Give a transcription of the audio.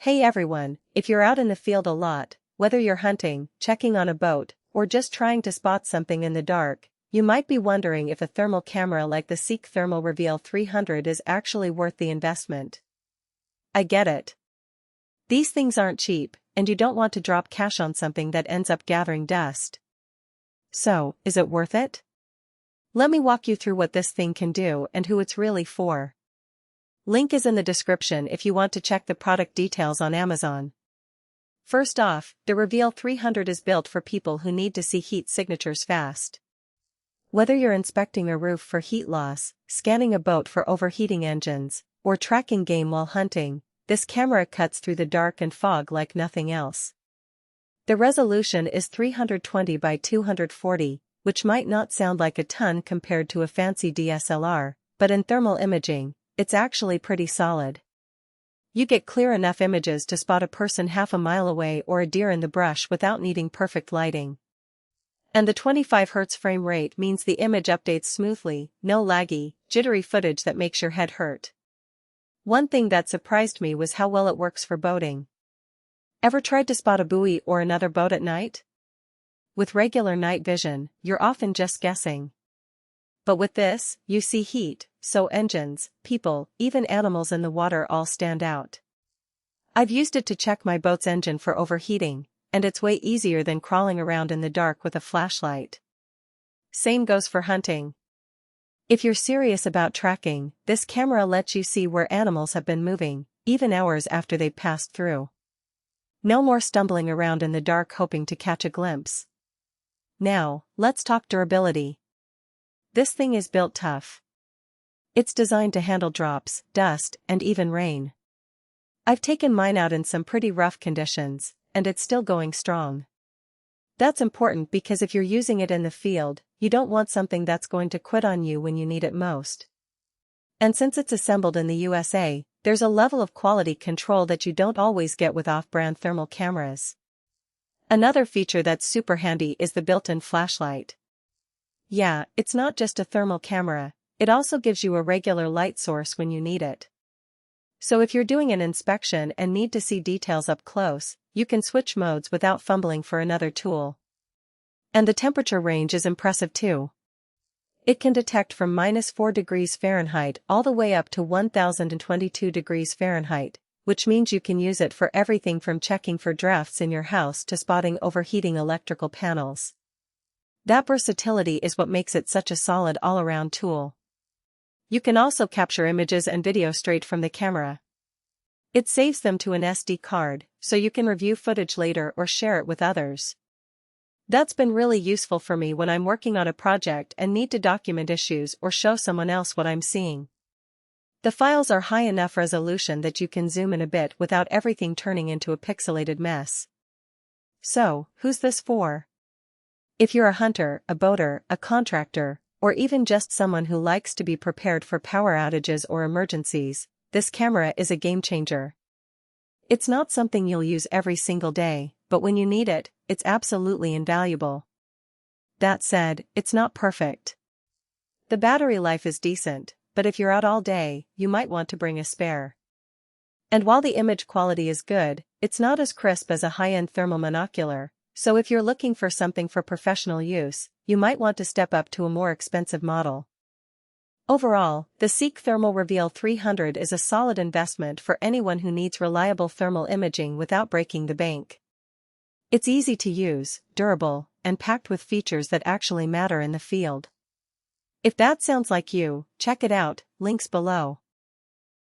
Hey everyone, if you're out in the field a lot, whether you're hunting, checking on a boat, or just trying to spot something in the dark, you might be wondering if a thermal camera like the Seek Thermal Reveal 300 is actually worth the investment. I get it. These things aren't cheap, and you don't want to drop cash on something that ends up gathering dust. So, is it worth it? Let me walk you through what this thing can do and who it's really for. Link is in the description if you want to check the product details on Amazon. First off, the Reveal 300 is built for people who need to see heat signatures fast. Whether you're inspecting a roof for heat loss, scanning a boat for overheating engines, or tracking game while hunting, this camera cuts through the dark and fog like nothing else. The resolution is 320 by 240, which might not sound like a ton compared to a fancy DSLR, but in thermal imaging, it's actually pretty solid. You get clear enough images to spot a person half a mile away or a deer in the brush without needing perfect lighting. And the 25 Hz frame rate means the image updates smoothly, no laggy, jittery footage that makes your head hurt. One thing that surprised me was how well it works for boating. Ever tried to spot a buoy or another boat at night? With regular night vision, you're often just guessing. But with this, you see heat, so engines, people, even animals in the water all stand out. I've used it to check my boat's engine for overheating, and it's way easier than crawling around in the dark with a flashlight. Same goes for hunting. If you're serious about tracking, this camera lets you see where animals have been moving, even hours after they've passed through. No more stumbling around in the dark hoping to catch a glimpse. Now, let's talk durability. This thing is built tough. It's designed to handle drops, dust, and even rain. I've taken mine out in some pretty rough conditions, and it's still going strong. That's important because if you're using it in the field, you don't want something that's going to quit on you when you need it most. And since it's assembled in the USA, there's a level of quality control that you don't always get with off-brand thermal cameras. Another feature that's super handy is the built-in flashlight. Yeah, it's not just a thermal camera, it also gives you a regular light source when you need it. So if you're doing an inspection and need to see details up close, you can switch modes without fumbling for another tool. And the temperature range is impressive too. It can detect from -4 degrees Fahrenheit all the way up to 1022 degrees Fahrenheit, which means you can use it for everything from checking for drafts in your house to spotting overheating electrical panels. That versatility is what makes it such a solid all-around tool. You can also capture images and video straight from the camera. It saves them to an SD card, so you can review footage later or share it with others. That's been really useful for me when I'm working on a project and need to document issues or show someone else what I'm seeing. The files are high enough resolution that you can zoom in a bit without everything turning into a pixelated mess. So, who's this for? If you're a hunter, a boater, a contractor, or even just someone who likes to be prepared for power outages or emergencies, this camera is a game changer. It's not something you'll use every single day, but when you need it, it's absolutely invaluable. That said, it's not perfect. The battery life is decent, but if you're out all day, you might want to bring a spare. And while the image quality is good, it's not as crisp as a high-end thermal monocular, so if you're looking for something for professional use, you might want to step up to a more expensive model. Overall, the Seek Thermal Reveal 300 is a solid investment for anyone who needs reliable thermal imaging without breaking the bank. It's easy to use, durable, and packed with features that actually matter in the field. If that sounds like you, check it out, links below.